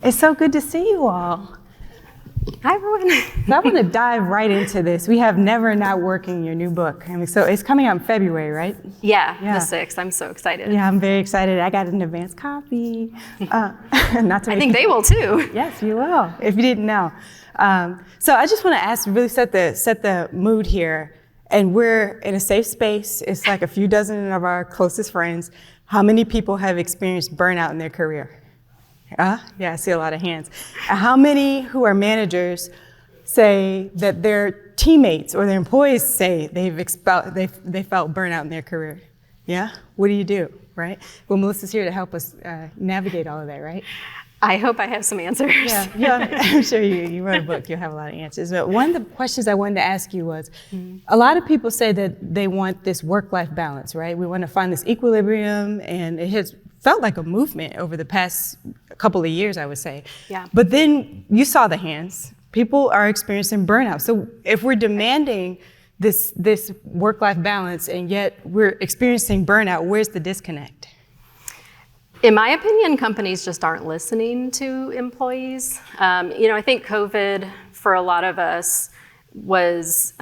It's so good to see you all. Hi, everyone. So I want to dive right into this. We have Never Not Working, your new book. I mean, so it's coming out in February, right? Yeah, the 6th. I'm so excited. Yeah, I'm very excited. I got an advance copy. Not to I think they will too. Yes, you will, if you didn't know. So I just want to ask, really set the mood here. And we're in a safe space. It's like a few dozen of our closest friends. How many people have experienced burnout in their career? Yeah, I see a lot of hands. How many who are managers say that their teammates or their employees say they felt burnout in their career? Yeah? What do, right? Well, Melissa's here to help us navigate all of that, right? I hope I have some answers. Yeah, I'm sure you wrote a book, you'll have a lot of answers. But one of the questions I wanted to ask you was, a lot of people say that they want this work-life balance, right? We want to find this equilibrium, and it has felt like a movement over the past couple of years, I would say. Yeah. But then you saw the hands. People are experiencing burnout. So if we're demanding this work-life balance and yet we're experiencing burnout, where's the disconnect? In my opinion, companies just aren't listening to employees. I think COVID for a lot of us was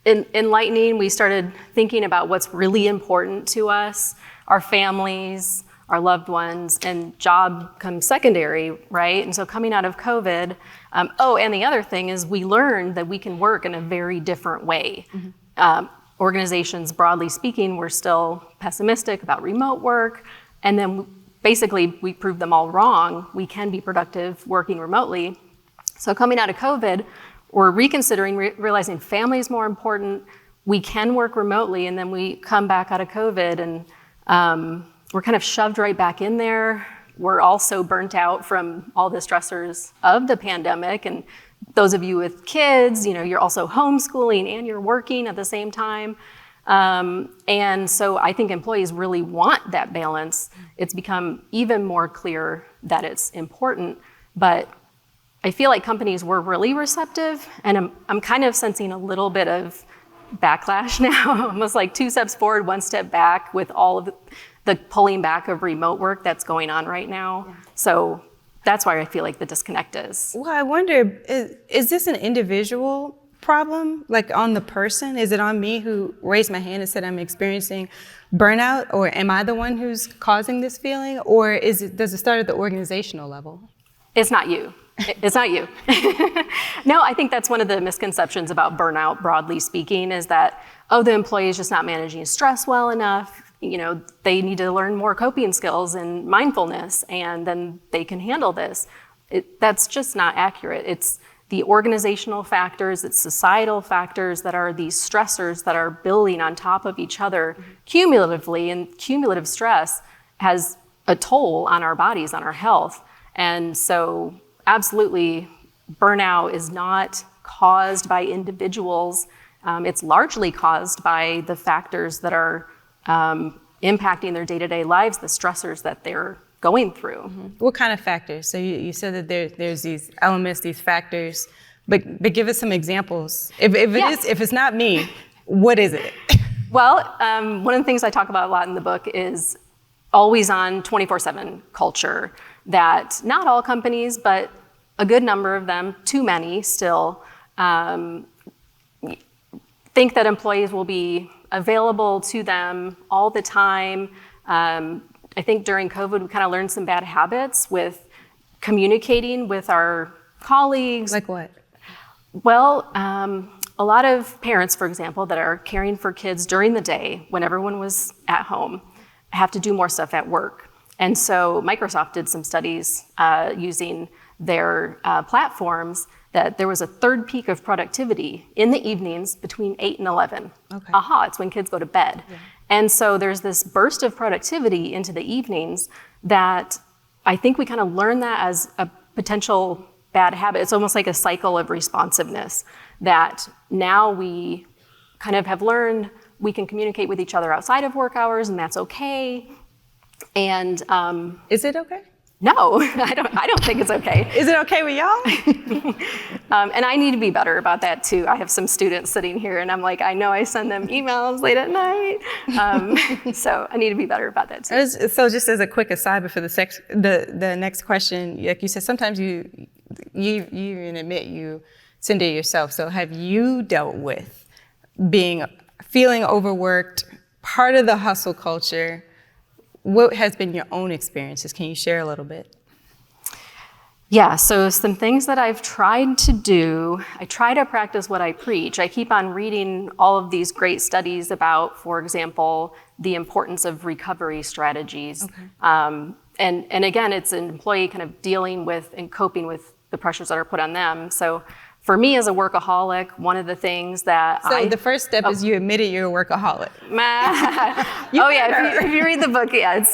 enlightening. We started thinking about what's really important to us, our families, our loved ones, and job comes secondary, right? And so coming out of COVID, and the other thing is we learned that we can work in a very different way. Mm-hmm. Organizations, broadly speaking, were still pessimistic about remote work. And then basically we proved them all wrong. We can be productive working remotely. So coming out of COVID, we're reconsidering, realizing family is more important. We can work remotely, and then we come back out of COVID and we're kind of shoved right back in there. We're also burnt out from all the stressors of the pandemic. And those of you with kids, you're also homeschooling and you're working at the same time. And so I think employees really want that balance. It's become even more clear that it's important, but I feel like companies were really receptive, and I'm kind of sensing a little bit of backlash now, almost like 2 steps forward, 1 step back with all of the pulling back of remote work that's going on right now. Yeah. So that's why I feel like the disconnect is. Well, I wonder, is this an individual problem, like on the person? Is it on me who raised my hand and said I'm experiencing burnout, or am I the one who's causing this feeling, or does it start at the organizational level? It's not you. It's not you. No, I think that's one of the misconceptions about burnout, broadly speaking, is that, the employee is just not managing stress well enough. They need to learn more coping skills and mindfulness, and then they can handle this. That's just not accurate. It's the organizational factors, it's societal factors that are these stressors that are building on top of each other cumulatively, and cumulative stress has a toll on our bodies, on our health. And so absolutely, burnout is not caused by individuals. It's largely caused by the factors that are impacting their day-to-day lives, the stressors that they're going through. Mm-hmm. What kind of factors? So you said that there's these elements, these factors, but give us some examples. If it's not me, what is it? Well, one of the things I talk about a lot in the book is always on 24/7 culture, that not all companies, but a good number of them, too many still, think that employees will be available to them all the time. I think during COVID, we kind of learned some bad habits with communicating with our colleagues. Like what? Well, a lot of parents, for example, that are caring for kids during the day when everyone was at home have to do more stuff at work. And so Microsoft did some studies using their platforms that there was a third peak of productivity in the evenings between 8 and 11. Okay. It's when kids go to bed. Yeah. And so there's this burst of productivity into the evenings that I think we kind of learn that as a potential bad habit. It's almost like a cycle of responsiveness that now we kind of have learned we can communicate with each other outside of work hours, and that's okay. And is it okay? no, I don't think it's okay. Is it okay with y'all? And I need to be better about that too. I have some students sitting here and I'm like, I know I send them emails late at night. So I need to be better about that too. So just as a quick aside before the next question, like you said, sometimes you even admit you send it yourself. So have you dealt with feeling overworked, part of the hustle culture? What has been your own experiences? Can you share a little bit? Yeah, so some things that I've tried to do, I try to practice what I preach. I keep on reading all of these great studies about, for example, the importance of recovery strategies. Okay. And again, it's an employee kind of dealing with and coping with the pressures that are put on them. So for me as a workaholic, one of the things that the first step is you admitted you're a workaholic. If you read the book, yeah,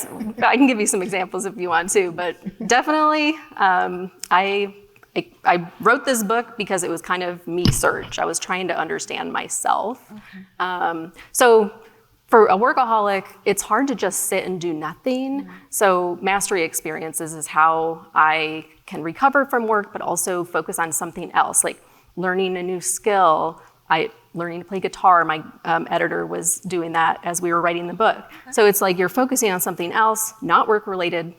I can give you some examples if you want to, but definitely, I wrote this book because it was kind of me search. I was trying to understand myself. Okay. So for a workaholic, it's hard to just sit and do nothing. Mm-hmm. So mastery experiences is how I can recover from work, but also focus on something else, like learning a new skill. Learning to play guitar. My editor was doing that as we were writing the book. Okay. So it's like you're focusing on something else, not work related,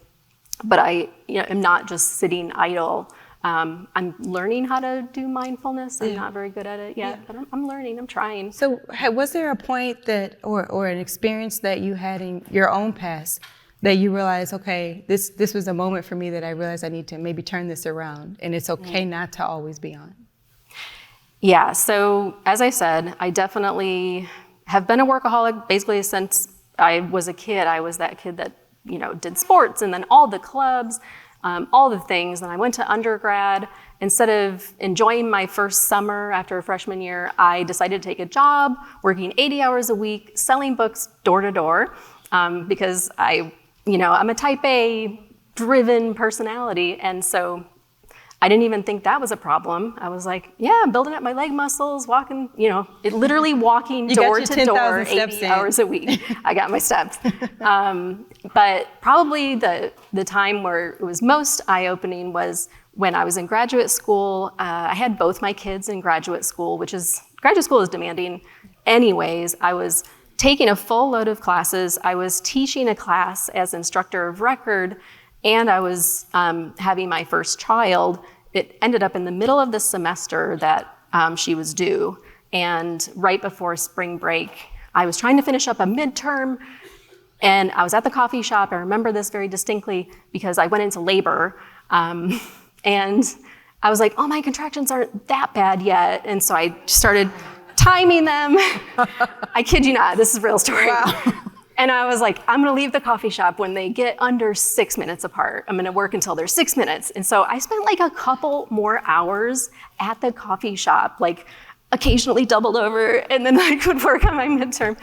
but I am not just sitting idle. I'm learning how to do mindfulness. I'm not very good at it yet, but I'm learning, I'm trying. So was there a point that, or an experience that you had in your own past that you realized, okay, this was a moment for me that I realized I need to maybe turn this around, and it's okay not to always be on? Yeah, so as I said, I definitely have been a workaholic basically since I was a kid. I was that kid that, did sports and then all the clubs, all the things. And I went to undergrad. Instead of enjoying my first summer after a freshman year, I decided to take a job working 80 hours a week, selling books door to door, because I'm a type A driven personality. And so I didn't even think that was a problem. I was like, I'm building up my leg muscles, walking, literally walking door to door 80 hours a week. I got my steps. But probably the time where it was most eye-opening was when I was in graduate school. I had both my kids in graduate school, graduate school is demanding anyways. I was taking a full load of classes. I was teaching a class as instructor of record, and I was having my first child. It ended up in the middle of the semester that she was due. And right before spring break, I was trying to finish up a midterm, and I was at the coffee shop. I remember this very distinctly because I went into labor, and I was like, my contractions aren't that bad yet. And so I started timing them. I kid you not, this is a real story. Wow. And I was like, I'm gonna leave the coffee shop when they get under 6 minutes apart. I'm gonna work until they're 6 minutes. And so I spent like a couple more hours at the coffee shop, like occasionally doubled over, and then I could work on my midterm.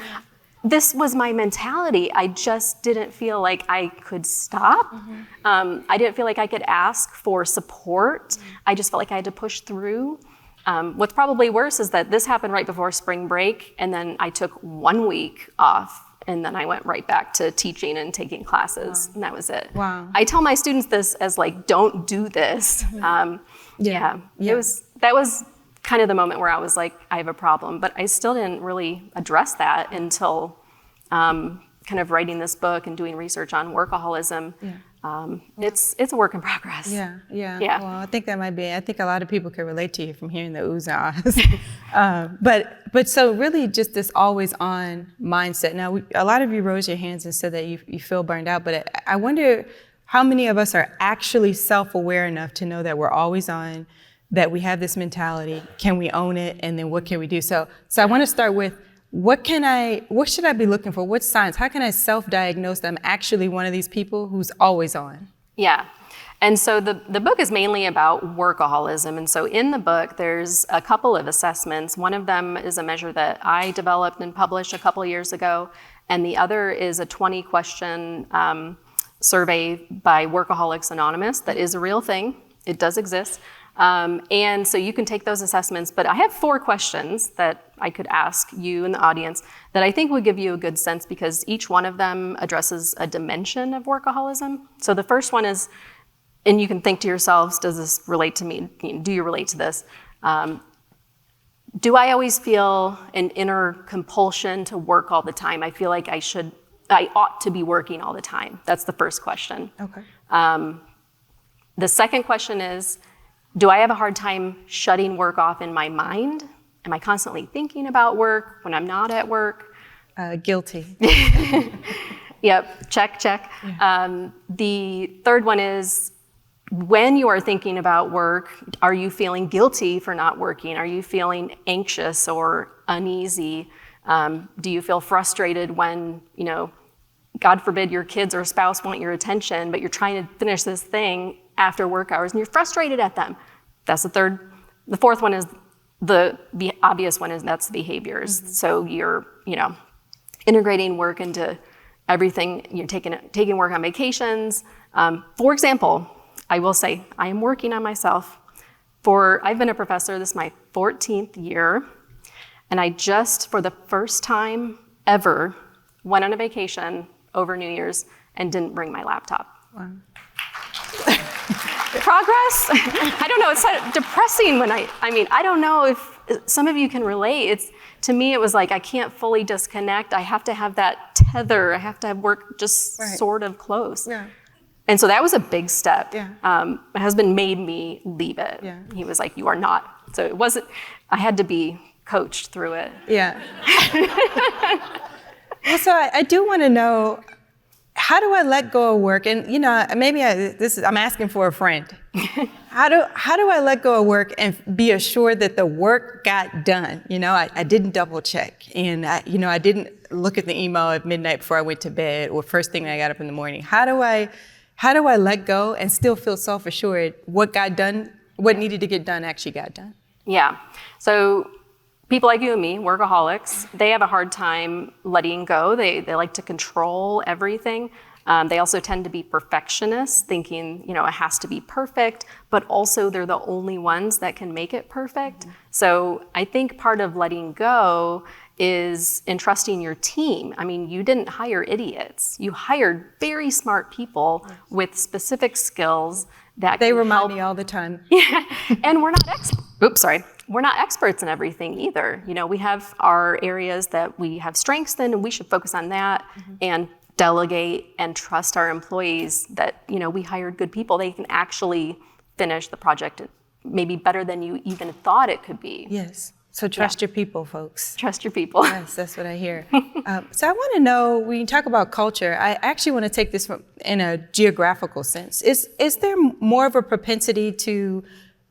This was my mentality. I just didn't feel like I could stop. Mm-hmm. I didn't feel like I could ask for support. Mm-hmm. I just felt like I had to push through. What's probably worse is that this happened right before spring break, and then I took 1 week off. And then I went right back to teaching and taking classes, wow. And that was it. Wow. I tell my students this as like, don't do this. That was kind of the moment where I was like, I have a problem, but I still didn't really address that until kind of writing this book and doing research on workaholism. Yeah. It's a work in progress. Yeah. Well, I think that might be. I think a lot of people can relate to you from hearing the oohs and ahs. But so really just this always on mindset. Now, a lot of you rose your hands and said that you feel burned out, but I wonder how many of us are actually self-aware enough to know that we're always on, that we have this mentality. Can we own it? And then what can we do? So I want to start with, what should I be looking for? What signs? How can I self-diagnose that I'm actually one of these people who's always on? Yeah. And so the book is mainly about workaholism. And so in the book, there's a couple of assessments. One of them is a measure that I developed and published a couple of years ago. And the other is a 20-question survey by Workaholics Anonymous that is a real thing. It does exist. And so you can take those assessments, but I have 4 questions that I could ask you in the audience that I think would give you a good sense, because each one of them addresses a dimension of workaholism. So the first one is, and you can think to yourselves, does this relate to me? Do you relate to this? Do I always feel an inner compulsion to work all the time? I feel like I ought to be working all the time. That's the first question. Okay. The second question is, do I have a hard time shutting work off in my mind? Am I constantly thinking about work when I'm not at work? Guilty. Yep, check. Yeah. The third one is, when you are thinking about work, are you feeling guilty for not working? Are you feeling anxious or uneasy? Do you feel frustrated when, God forbid, your kids or spouse want your attention, but you're trying to finish this thing after work hours and you're frustrated at them? That's the third. The fourth one is the obvious one, is that's the behaviors. Mm-hmm. So you're, integrating work into everything. You're taking work on vacations. For example, I will say I am working on myself. I've been a professor, this is my 14th year, and I just, for the first time ever, went on a vacation over New Year's and didn't bring my laptop. Wow. Progress? I don't know, it's so depressing when I don't know if some of you can relate. To me, it was like I can't fully disconnect. I have to have that tether. I have to have work just sort of close. Yeah. And so that was a big step. Yeah. My husband made me leave it. Yeah. He was like, you are not. So it wasn't, I had to be coached through it. Yeah. Well, so I do want to know, how do I let go of work? And maybe I'm asking for a friend. How do I let go of work and be assured that the work got done? I didn't double check, and I didn't look at the email at midnight before I went to bed or first thing when I got up in the morning. How do I let go and still feel self-assured what got done, what needed to get done actually got done? Yeah. So people like you and me, workaholics, they have a hard time letting go. They like to control everything. They also tend to be perfectionists, thinking, it has to be perfect, but also they're the only ones that can make it perfect. Mm-hmm. So I think part of letting go is entrusting your team. I mean, you didn't hire idiots. You hired very smart people with specific skills that they remind me all the time. Yeah, and we're not experts in everything either. We have our areas that we have strengths in, and we should focus on that. Mm-hmm. And delegate and trust our employees that, we hired good people. They can actually finish the project maybe better than you even thought it could be. Yes. So trust your people, folks. Trust your people. Yes, that's what I hear. So I want to know, when you talk about culture, I actually want to take this in a geographical sense. Is there more of a propensity to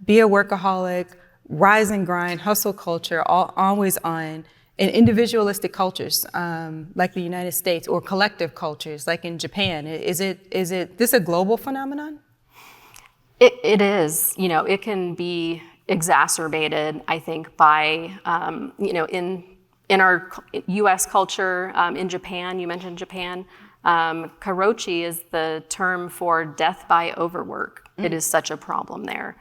be a workaholic, rise and grind, hustle culture, always on, in individualistic cultures like the United States, or collective cultures like in Japan? Is this a global phenomenon? It is. It can be exacerbated, I think, by in our U.S. culture. In Japan, you mentioned Japan. Karochi is the term for death by overwork. Mm. It is such a problem there.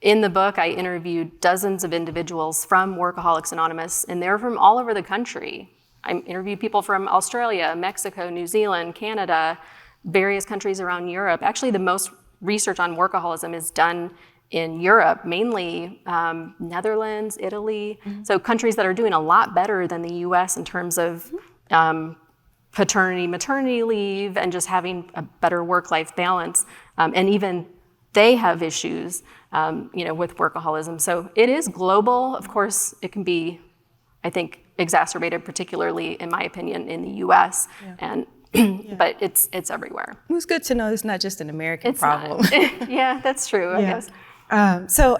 In the book, I interviewed dozens of individuals from Workaholics Anonymous, and they're from all over the country. I interviewed people from Australia, Mexico, New Zealand, Canada, various countries around Europe. Actually, the most research on workaholism is done in Europe, mainly Netherlands, Italy. Mm-hmm. So countries that are doing a lot better than the US in terms of paternity, maternity leave, and just having a better work-life balance. And even they have issues, with workaholism. So it is global. Of course, it can be, I think, exacerbated, particularly, in my opinion, in the U.S. Yeah. And but it's everywhere. It was good to know it's not just an American problem. Yeah, that's true. I guess. So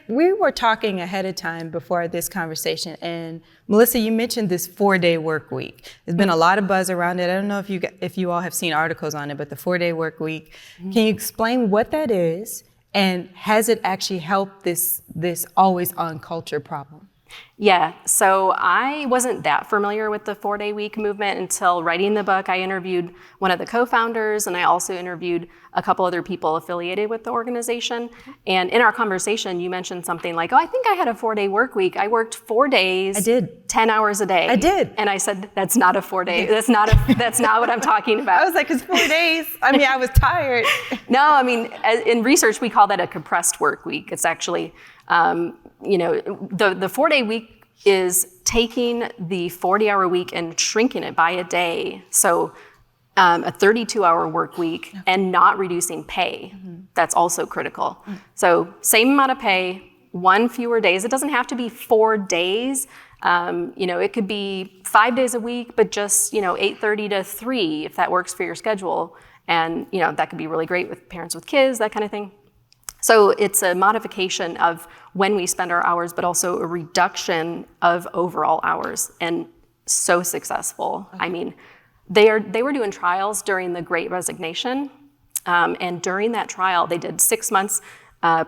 we were talking ahead of time before this conversation, and Melissa, you mentioned this 4-day work week. There's been a lot of buzz around it. I don't know if you all have seen articles on it, but the 4-day work week. Mm-hmm. Can you explain what that is, and has it actually helped this always on culture problem? Yeah, so I wasn't that familiar with the 4-day week movement until writing the book. I interviewed one of the co-founders, and I also interviewed a couple other people affiliated with the organization. And in our conversation, you mentioned something like, oh, I think I had a 4-day work week. I worked 4 days. I did. 10 hours a day. I did. And I said, that's not a 4-day. That's not what I'm talking about. I was like, it's 4 days. I mean, I was tired. No, I mean, in research, we call that a compressed work week. It's actually, the 4-day week is taking the 40-hour week and shrinking it by a day. So a 32-hour work week and not reducing pay. That's also critical. So same amount of pay, 1 fewer days. It doesn't have to be 4 days. It could be 5 days a week, but just, 8:30 to 3 if that works for your schedule. And, that could be really great with parents with kids, that kind of thing. So it's a modification of when we spend our hours, but also a reduction of overall hours, and so successful. Okay. I mean, they were doing trials during the Great Resignation, and during that trial, they did 6 months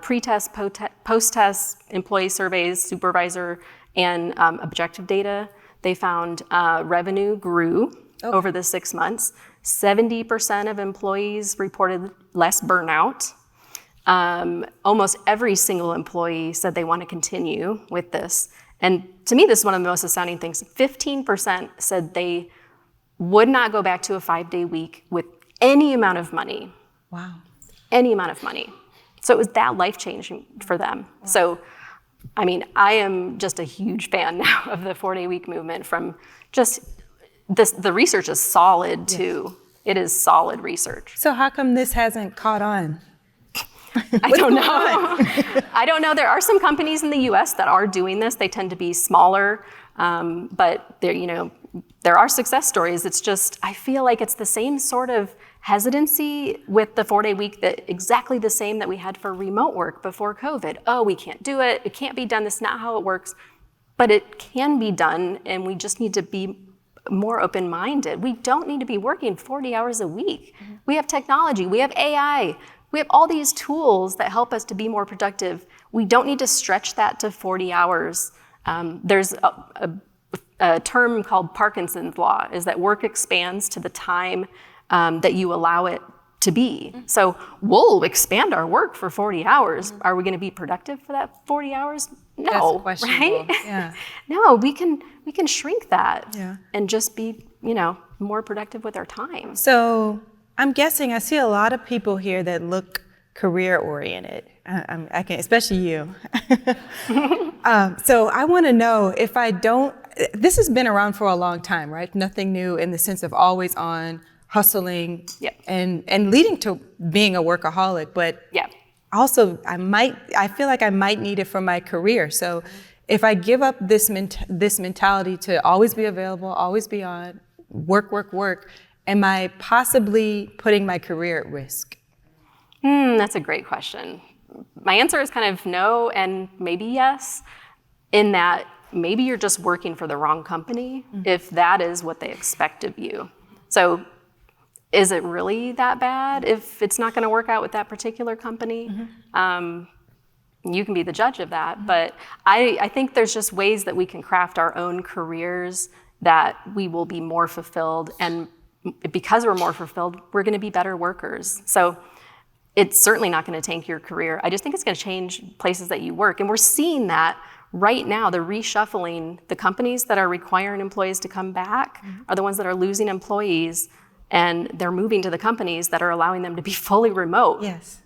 pre-test, post-test, employee surveys, supervisor, and objective data. They found revenue grew over the 6 months. 70% of employees reported less burnout. Almost every single employee said they want to continue with this. And to me, this is one of the most astounding things. 15% said they would not go back to a 5-day week with any amount of money. Wow. Any amount of money. So it was that life-changing for them. Wow. So, I mean, I am just a huge fan now of the 4-day week movement from just this. The research is solid, too. Yes. It is solid research. So how come this hasn't caught on? I don't know. I don't know. There are some companies in the U.S. that are doing this. They tend to be smaller, but there are success stories. It's just, I feel like it's the same sort of hesitancy with the 4-day week, that exactly the same that we had for remote work before COVID. Oh, we can't do it. It can't be done. That's not how it works. But it can be done, and we just need to be more open-minded. We don't need to be working 40 hours a week. Mm-hmm. We have technology. We have AI. We have all these tools that help us to be more productive. We don't need to stretch that to 40 hours. There's a term called Parkinson's law, is that work expands to the time that you allow it to be. Mm-hmm. So we'll expand our work for 40 hours. Mm-hmm. Are we going to be productive for that 40 hours? No, that's questionable. Right? Yeah. No, we can shrink that and just be, more productive with our time. So I'm guessing I see a lot of people here that look career oriented. I can, especially you. So I want to know, if I don't, this has been around for a long time, right? Nothing new in the sense of always on, hustling, and leading to being a workaholic, but also I feel like I might need it for my career. So if I give up this mentality to always be available, always be on, work, am I possibly putting my career at risk? That's a great question. My answer is kind of no and maybe yes, in that maybe you're just working for the wrong company if that is what they expect of you. So is it really that bad if it's not going to work out with that particular company? You can be the judge of that, but I think there's just ways that we can craft our own careers that we will be more fulfilled, and because we're more fulfilled, we're going to be better workers. So it's certainly not going to tank your career. I just think it's going to change places that you work, and we're seeing that right now. The reshuffling, the companies that are requiring employees to come back are the ones that are losing employees, and they're moving to the companies that are allowing them to be fully remote. Yes.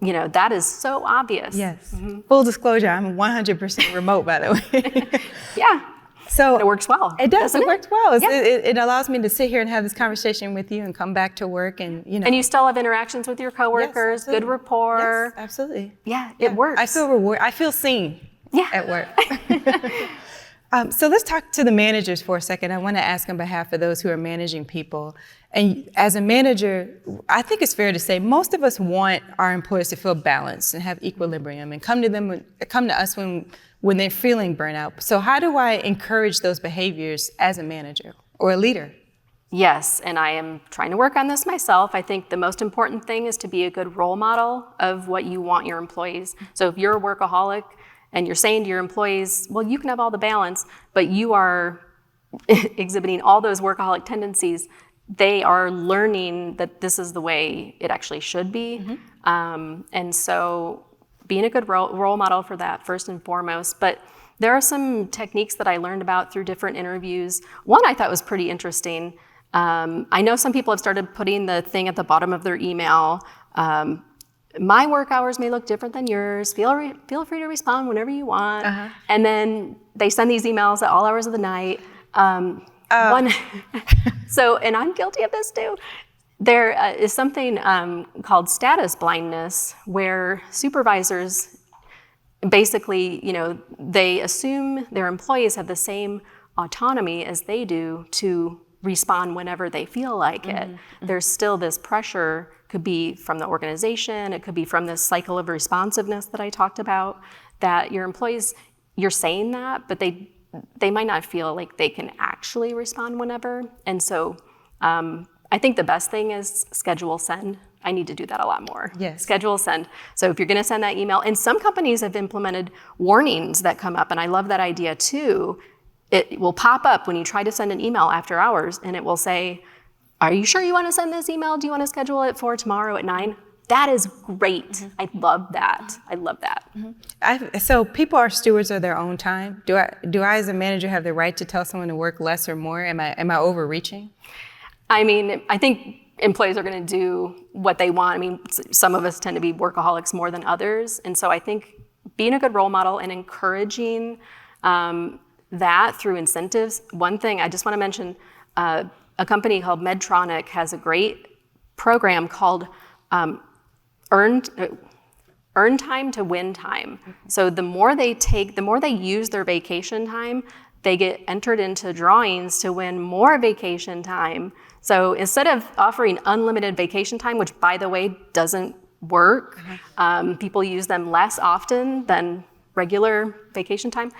That is so obvious. Yes. Full disclosure, I'm 100% remote, by the way. Yeah. So but it works well. It does. It works well. Yeah. It allows me to sit here and have this conversation with you and come back to work, and And you still have interactions with your coworkers, good rapport. Yes, absolutely. Yeah, it works. I feel rewarded. I feel seen at work. So let's talk to the managers for a second. I want to ask on behalf of those who are managing people. And as a manager, I think it's fair to say most of us want our employees to feel balanced and have equilibrium and come to us when they're feeling burnout. So how do I encourage those behaviors as a manager or a leader? Yes, and I am trying to work on this myself. I think the most important thing is to be a good role model of what you want your employees. So if you're a workaholic and you're saying to your employees, well, you can have all the balance, but you are exhibiting all those workaholic tendencies, they are learning that this is the way it actually should be. And so being a good role model for that, first and foremost. But there are some techniques that I learned about through different interviews. One I thought was pretty interesting. I know some people have started putting the thing at the bottom of their email. My work hours may look different than yours. Feel free to respond whenever you want. And then they send these emails at all hours of the night. So, and I'm guilty of this too. There is something called status blindness, where supervisors basically, they assume their employees have the same autonomy as they do to respond whenever they feel like it. There's still this pressure, could be from the organization, it could be from this cycle of responsiveness that I talked about, that your employees, you're saying that, but they might not feel like they can actually respond whenever. And so I think the best thing is schedule send. I need to do that a lot more. Yes. Schedule send. So if you're going to send that email, and some companies have implemented warnings that come up, and I love that idea too. It will pop up when you try to send an email after hours, and it will say, are you sure you want to send this email? Do you want to schedule it for tomorrow at 9? That is great. I love that. I love that. So people are stewards of their own time. Do I as a manager have the right to tell someone to work less or more? Am I overreaching? I mean, I think employees are going to do what they want. I mean, some of us tend to be workaholics more than others. And so I think being a good role model and encouraging that through incentives. One thing I just want to mention, a company called Medtronic has a great program called earn time to win time. So the more they use their vacation time, they get entered into drawings to win more vacation time. So instead of offering unlimited vacation time, which by the way doesn't work, people use them less often than regular vacation time.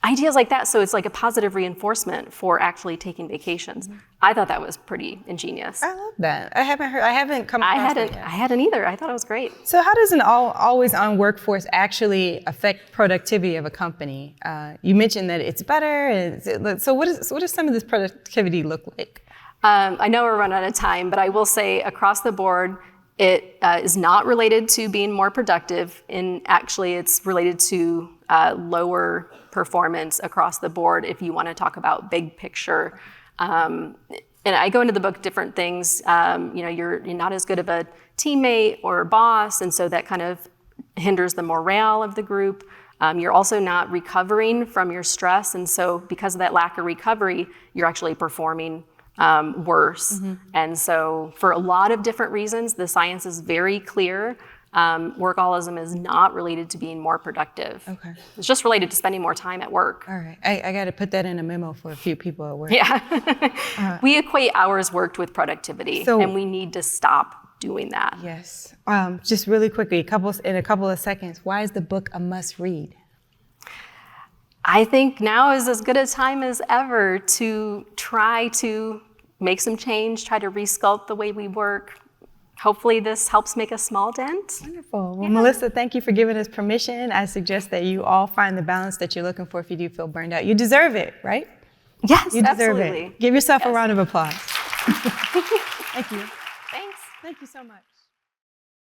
Ideas like that, so it's like a positive reinforcement for actually taking vacations. I thought that was pretty ingenious. I love that. I haven't come across it yet. I hadn't either. I thought it was great. So how does an always-on workforce actually affect productivity of a company? You mentioned that it's better. So what does some of this productivity look like? I know we're running out of time, but I will say across the board, it is not related to being more productive. And actually, it's related to lower performance across the board if you want to talk about big picture. And I go into the book different things. You're not as good of a teammate or boss, and so that kind of hinders the morale of the group. You're also not recovering from your stress, and so because of that lack of recovery, you're actually performing worse. And so for a lot of different reasons, the science is very clear. Workaholism is not related to being more productive. Okay. It's just related to spending more time at work. All right. I got to put that in a memo for a few people at work. Yeah. We equate hours worked with productivity, and we need to stop doing that. Yes. Just really quickly, in a couple of seconds, why is the book a must read? I think now is as good a time as ever to try to make some change, try to resculpt the way we work. Hopefully this helps make a small dent. Wonderful. Well, Melissa, thank you for giving us permission. I suggest that you all find the balance that you're looking for if you do feel burned out. You deserve it, right? Yes, you deserve absolutely. it. Give yourself a round of applause. Thank you. Thanks. Thank you so much.